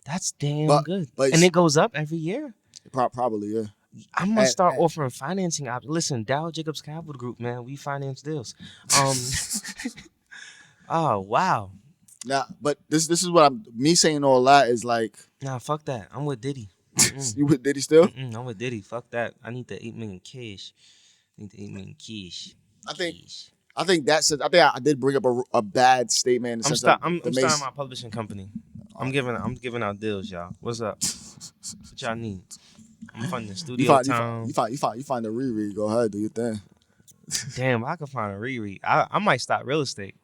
D: That's damn good. And it goes up every year.
C: Probably, yeah.
D: I'm gonna start offering financing options. Listen, Dow Jacobs Capital Group, man, we finance deals. Oh wow.
C: Now, but this is what me saying all that is like.
D: Nah, fuck that. I'm with Diddy.
C: You with Diddy still?
D: I'm with Diddy. Fuck that. I need the 8 million cash.
C: I think I did bring up a bad statement. In the sense
D: I'm starting my publishing company. I'm giving out deals, y'all. What's up? What y'all need? I'm funding studio time.
C: You find a Riri. Go ahead, do your thing.
D: Damn, I could find a Riri. I might stop real estate.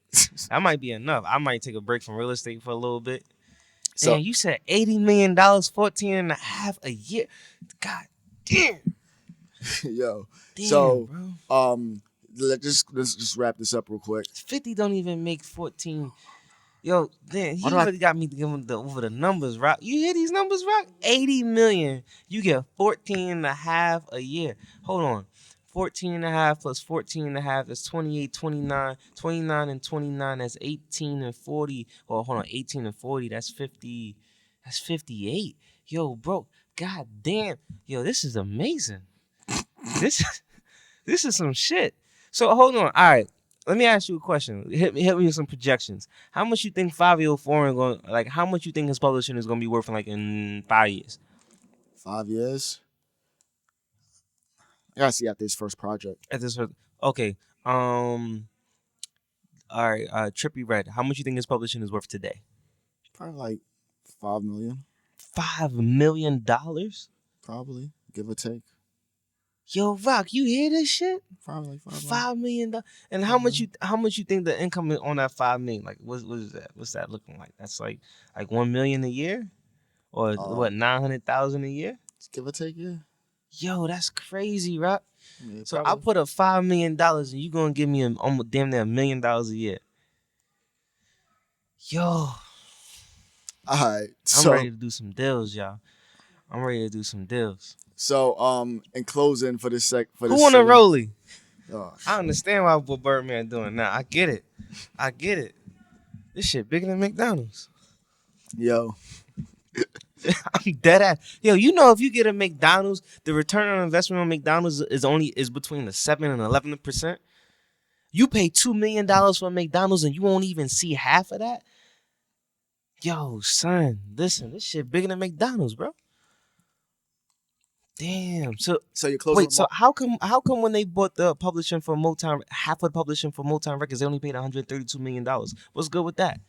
D: That might be enough. I might take a break from real estate for a little bit. So you said $80 million, 14 and a half a year. God damn.
C: Yo.
D: Damn,
C: so
D: bro.
C: Let's just wrap this up real quick.
D: 50 don't even make 14. Yo, then he really got me to give him over the numbers, Rock. You hear these numbers, Rock? 80 million. You get 14 and a half a year. Hold on. 14 and a half plus 14 and a half is 28, 29. 29 and 29, that's 18 and 40. Well, hold on, 18 and 40, that's 50. That's 58. Yo, bro, god damn. Yo, this is amazing. This is some shit. So hold on. All right. Let me ask you a question. Hit me with some projections. How much you think 5-year foreign going like? How much you think his publishing is going to be worth in 5 years?
C: 5 years. I gotta see after his first project.
D: Okay. All right. Trippy Red. How much you think his publishing is worth today?
C: Probably like 5 million.
D: $5 million?
C: Probably, give or take.
D: Yo, Rock, you hear this shit?
C: Probably like
D: $5 million. And how much you think the income is on that 5 million? Like, what is that? What's that looking like? That's like 1 million a year, or what? 900,000 a year?
C: Give or take, yeah.
D: Yo, that's crazy, Rock.
C: Yeah,
D: so
C: probably.
D: I put up $5 million, and you gonna give me almost damn near $1 million a year. Yo,
C: all right.
D: I'm ready to do some deals, y'all. I'm ready to do some deals.
C: So, in closing for this
D: who on a rollie?
C: Oh,
D: I understand what Birdman doing now. I get it. This shit bigger than McDonald's.
C: Yo.
D: I'm dead ass. Yo, you know if you get a McDonald's, the return on investment on McDonald's is between the 7 and 11%. You pay $2 million for a McDonald's and you won't even see half of that. Yo, son, listen, this shit bigger than McDonald's, bro. Damn. So
C: you're closing.
D: Wait, so how come when they bought the publishing for Motown, half of the publishing for Motown Records, they only paid $132 million? What's good with that?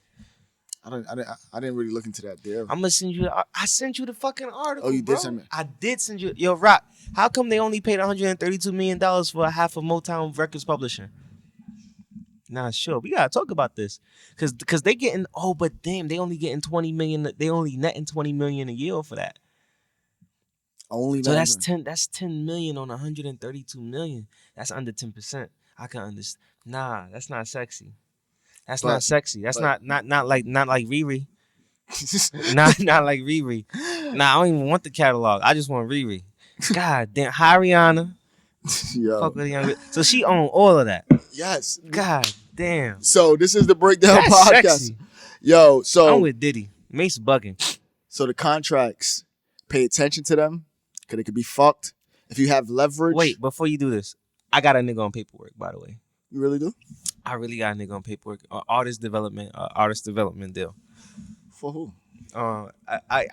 C: I didn't really look into that deal.
D: I'm gonna send you. I sent you the fucking article.
C: Oh, you
D: bro.
C: did send me.
D: I did send you. Yo, Rock. How come they only paid $132 million for half of Motown Records publishing? Nah, sure. We gotta talk about this, cause they getting. Oh, but damn, they only getting 20 million. They only netting 20 million a year for that.
C: Only.
D: So that's 10. That's 10 million on 132 million. That's under 10%. I can understand. Nah, that's not sexy. That's not sexy. That's not like Riri. not like Riri. Nah, I don't even want the catalog. I just want Riri. God damn, hi Rihanna.
C: Yo.
D: Fuck with the young. So she owned all of that.
C: Yes.
D: God damn.
C: So this is the Breakdown
D: That's
C: podcast.
D: sexy.
C: Yo, so
D: I'm with Diddy. Mace bugging.
C: So the contracts, pay attention to them, because it could be fucked. If you have leverage.
D: Wait, before you do this, I got a nigga on PaperWork, by the way.
C: You really do?
D: I really got a nigga on PaperWork. Artist development deal.
C: For who?
D: I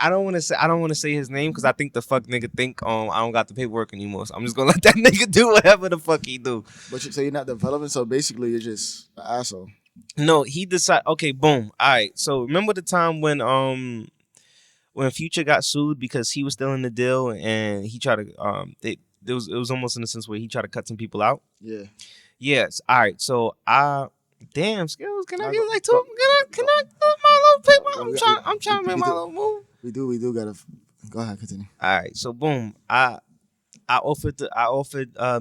D: don't want to say his name because I think the fuck nigga think I don't got the paperwork anymore. So I'm just gonna let that nigga do whatever the fuck he do.
C: But you say you're not developing, so basically you're just an asshole.
D: No, he decided. Okay, boom. All right. So remember the time when Future got sued because he was still in the deal and he tried to it was almost in a sense where he tried to cut some people out.
C: Yeah.
D: Yes. All right. So damn, Skills. Can I get like two? Can I my little paper? I'm trying to make my little move.
C: We do gotta. Go ahead, continue.
D: All right. So boom. I offered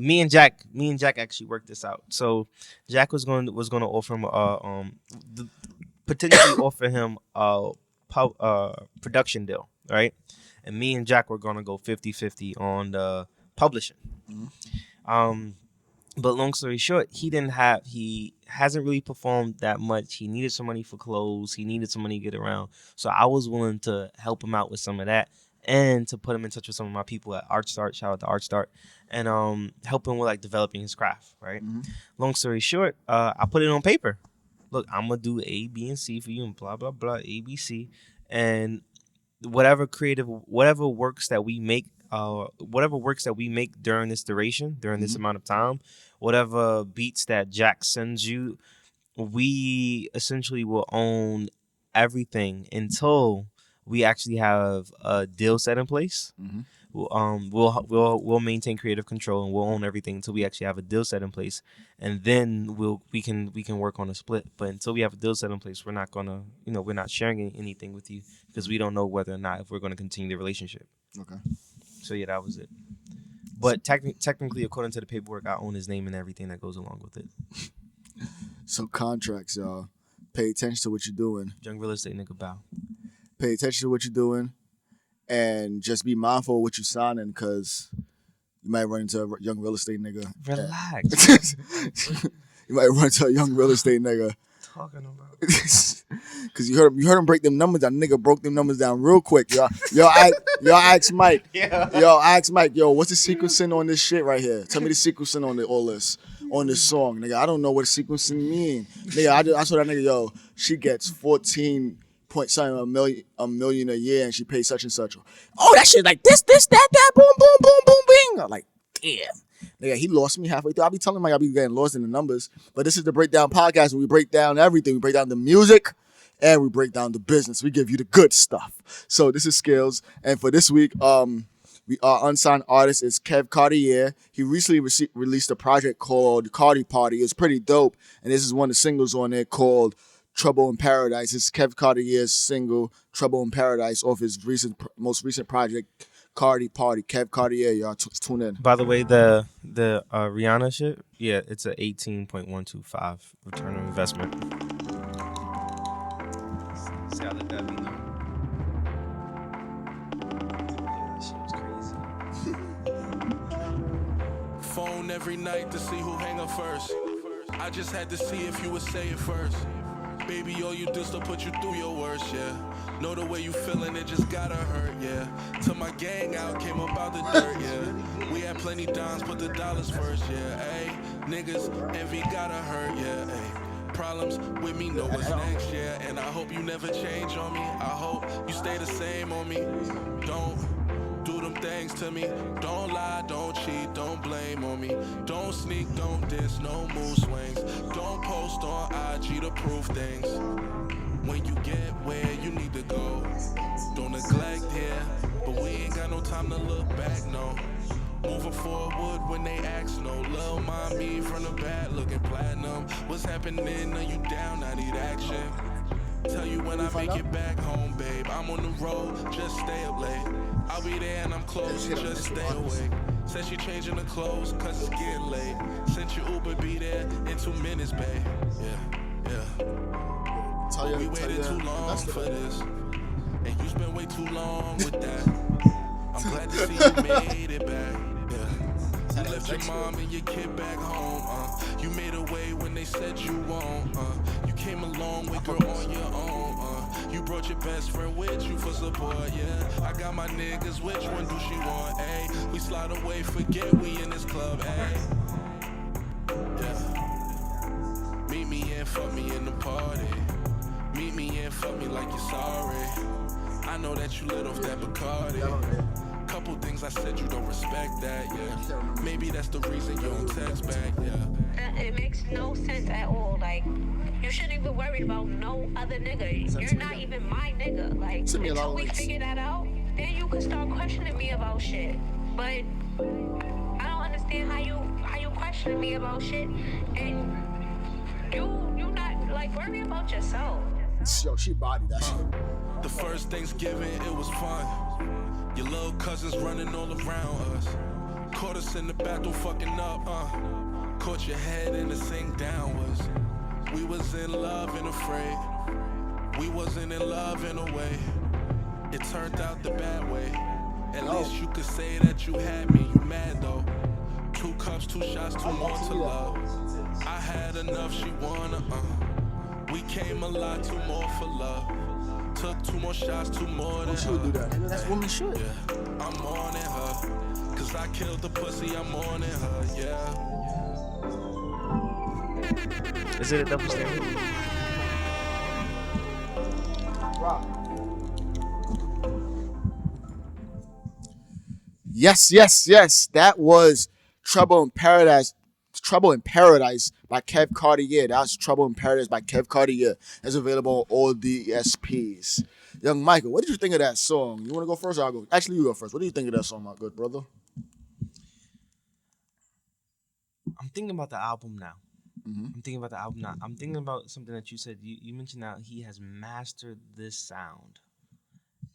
D: me and Jack actually worked this out. So Jack was going to offer him potentially offer him a production deal, right? And me and Jack were going to go 50-50 on the publishing. Mm-hmm. But long story short, he hasn't really performed that much. He needed some money for clothes. He needed some money to get around. So I was willing to help him out with some of that and to put him in touch with some of my people at ArtStart. Shout out to ArtStart. And help him with like developing his craft, right? Mm-hmm. Long story short, I put it on paper. Look, I'm going to do A, B, and C for you and blah, blah, blah, A, B, C. And whatever works that we make during this duration, during this amount of time, whatever beats that Jack sends you, we essentially will own everything until we actually have a deal set in place. Mm-hmm. We'll maintain creative control and we'll own everything until we actually have a deal set in place, and then we can work on a split. But until we have a deal set in place, we're not sharing anything with you because we don't know whether or not if we're gonna continue the relationship. Okay. So yeah, that was it. But technically, according to the paperwork, I own his name and everything that goes along with it.
C: So contracts, y'all. Pay attention to what you're doing.
D: Young real estate nigga bow.
C: Pay attention to what you're doing. And just be mindful of what you're signing because you might run into a young real estate nigga.
D: Relax.
C: You might run into a young real estate nigga.
D: Talking about.
C: Because you heard him break them numbers down. Nigga broke them numbers down real quick. Y'all ask Mike. Yeah. Yo, ask Mike. Yo, what's the sequencing on this shit right here? Tell me the sequencing on all this. On this song, nigga. I don't know what sequencing mean. Nigga, I told that nigga, yo, she gets 14 point something a million a year and she pays such and such. Oh, that shit like this, that, boom, boom, boom, boom, bing. I'm like, damn. Nigga, he lost me halfway through. I be telling him I be getting lost in the numbers. But this is the Breakdown podcast where we break down everything. We break down the music and we break down the business. We give you the good stuff. So this is Skills. And for this week, our unsigned artist is Kev Cartier. He recently released a project called Cardi Party. It's pretty dope. And this is one of the singles on there called Trouble in Paradise. It's Kev Cartier's single Trouble in Paradise off his most recent project Cardi Party. Kev Cartier, y'all tune in.
D: By the way, the Rihanna shit, yeah, it's a 18.125 return on investment. See how that be now? That shit was crazy.
F: Phone every night to see who hang up first. I just had to see if you would say it first. Baby, all you do is to put you through your worst, yeah. Know the way you feeling, it just gotta hurt, yeah. Till my gang out, came up out the dirt, yeah. We had plenty dimes, put the dollars first, yeah. Ayy, niggas, envy gotta hurt, yeah. Ayy, problems with me, know what's next, yeah. And I hope you never change on me. I hope you stay the same on me. Don't do them things to me. Don't lie, don't cheat, don't blame on me. Don't sneak, don't diss, no mood swings. Don't post on IG to prove things. When you get where you need to go, don't neglect here, but we ain't got no time to look back, no. Moving forward when they ask, no. Lil' mommy from the back looking platinum. What's happening? Are you down? I need action. Tell you when I make it back home, babe. I'm on the road, just stay up late. I'll be there and I'm close, just stay awake. Said she changing the clothes, cause it's getting late. Sent your Uber, be there in 2 minutes, babe. Yeah. We waited too long for this. And you spent way too long with that. I'm glad to see you made it back. Yeah. You left your mom and your kid back home. You made a way when they said you won't. You came a long way, girl, on your own. You brought your best friend with you for support. Yeah, I got my niggas. Which one do she want? Ayy, we slide away, forget we in this club. Ayy, yeah. Meet me and fuck me in the party. Meet me and fuck me like you're sorry. I know that you lit off that Bacardi. Couple things I said you don't respect that, yeah. Maybe that's the reason you don't text back, yeah.
G: It makes no sense at all. Like, you shouldn't even worry about no other nigga. You're not even my nigga. Like, until we figure that out, then you can start questioning me about shit. But I don't understand how you questioning me about shit, and you not like worry about yourself.
C: Yo, she bodied that shit.
F: The first Thanksgiving, it was fun. Your little cousins running all around us. Caught us in the bathroom fucking up, Caught your head in the sink downwards. We was in love and afraid. We wasn't in love in a way. It turned out the bad way. At least you could say that you had me. You mad though. 2 cups, 2 shots, 2 more to love. I had enough, she wanna, We came a lot, 2 more for love. Took 2 more shots, 2 more than
C: She would do that. That's woman shit.
F: yeah, I'm mourning her. Cause I killed the pussy, I'm mourning her, yeah.
D: Is it a double standard?
C: Yes. That was Trouble in Paradise. Trouble in Paradise by Kev Cartier. That's Trouble in Paradise by Kev Cartier. It's available on all DSPs. Young Michael, what did you think of that song? You want to go first or I'll go? Actually, you go first. What do you think of that song, my good brother?
D: I'm thinking about the album now.
C: Mm-hmm.
D: I'm thinking about something that you said. You mentioned that he has mastered this sound,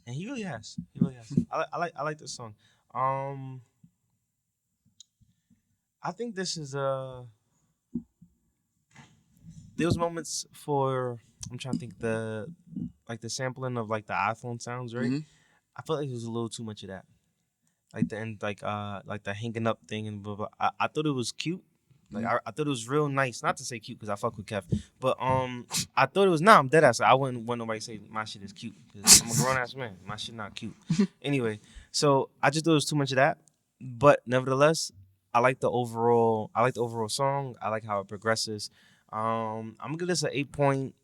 D: and he really has. I like this song. I think this is there was moments for, I'm trying to think, the sampling of like the iPhone sounds, right?
C: Mm-hmm.
D: I felt like it was a little too much of that. Like the end, like the hanging up thing and blah blah. I thought it was cute. Like I thought it was real nice. Not to say cute because I fuck with Kev, but I thought it was I'm dead ass. I wouldn't want nobody to say my shit is cute because I'm a grown ass man. My shit not cute. Anyway, so I just thought it was too much of that. But nevertheless, I like the overall song. I like how it progresses. I'm gonna give this an 8 point.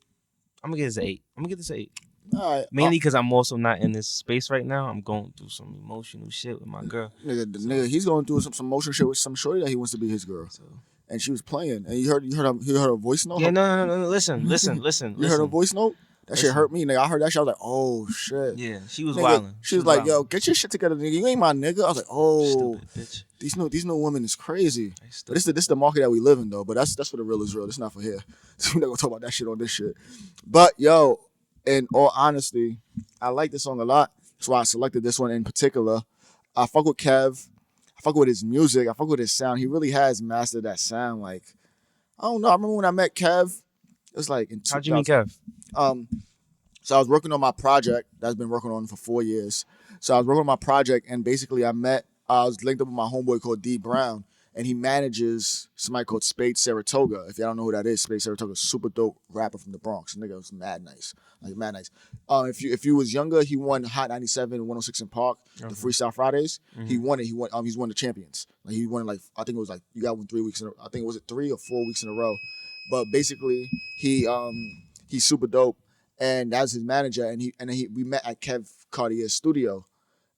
D: I'm gonna give this an 8. I'm gonna give this an 8.
C: All right.
D: Mainly because I'm also not in this space right now. I'm going through some emotional shit with my girl.
C: Nigga, he's going through some emotional shit with some shorty that he wants to be his girl.
D: So.
C: And she was playing, and you heard her voice note.
D: Yeah, no. Listen.
C: You heard her voice note. That shit hurt me, nigga. I heard that shit. I was like, oh shit.
D: Yeah, she was
C: nigga,
D: wilding.
C: She was like, yo, get your shit together, nigga. You ain't my nigga. I was like, oh,
D: stupid bitch.
C: These new women is crazy. But this is the market that we live in though. But that's for the real is real. It's not for here. So we're not gonna talk about that shit on this shit. But yo, in all honesty, I like this song a lot. That's why I selected this one in particular. I fuck with Kev. I fuck with his music. I fuck with his sound. He really has mastered that sound. Like, I don't know. I remember when I met Kev. It was like in 2000.
D: How'd you meet Kev?
C: So I was working on my project that I've been working on for 4 years. So I was working on my project, and basically I was linked up with my homeboy called D Brown, and he manages somebody called Spade Saratoga. If y'all don't know who that is, Spade Saratoga, super dope rapper from the Bronx. Nigga was mad nice. Like mad nice. If you was younger, he won Hot 97 and 106 in Park, the Freestyle Fridays. Mm-hmm. He won it. He's one of the champions. Like he won, like, I think it was like, you got one 3 weeks in a, I think it was 3 or 4 weeks in a row. But basically he's super dope. And that was his manager, and we met at Kev Cartier's studio,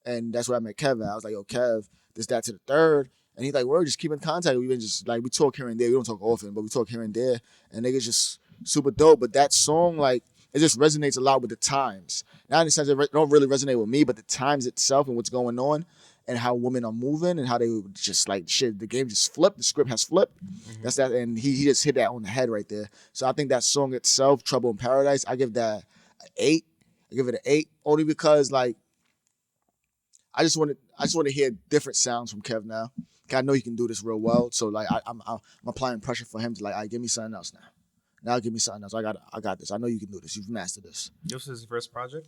C: and that's where I met Kevin. I was like, yo, Kev, this, that, to the third, and he's like, we're just keeping contact. We've been just like, we talk here and there. We don't talk often, but we talk here and there, and niggas just super dope. But that song, like, it just resonates a lot with the times. Not in the sense it don't really resonate with me, but the times itself and what's going on, and how women are moving, and how they just like shit. The game just flipped. The script has flipped. Mm-hmm. That's that, and he just hit that on the head right there. So I think that song itself, "Trouble in Paradise," I give that an 8. I give it an 8 only because like I just want to hear different sounds from Kev now. I know he can do this real well. So like I'm applying pressure for him to like, give me something else now. Now give me something else. I got this. I know you can do this. You've mastered this.
D: This was his first project?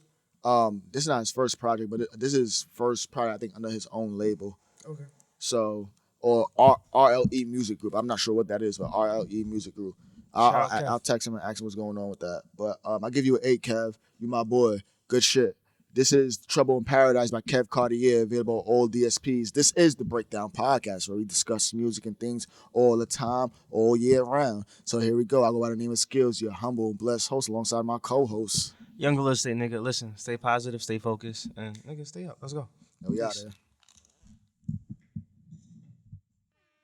C: This is not his first project, but this is his first project, I think, under his own label.
H: Okay.
C: So, or RLE Music Group. I'm not sure what that is, but RLE Music Group. I'll text him and ask him what's going on with that. But I'll give you an 8, Kev. You my boy. Good shit. This is Trouble in Paradise by Kev Cartier, available on all DSPs. This is the Breakdown Podcast, where we discuss music and things all the time, all year round. So here we go. I go by the name of Skills, your humble and blessed host, alongside my co-host.
D: Young real estate nigga, listen, stay positive, stay focused, and nigga, stay up. Let's go.
C: We out there.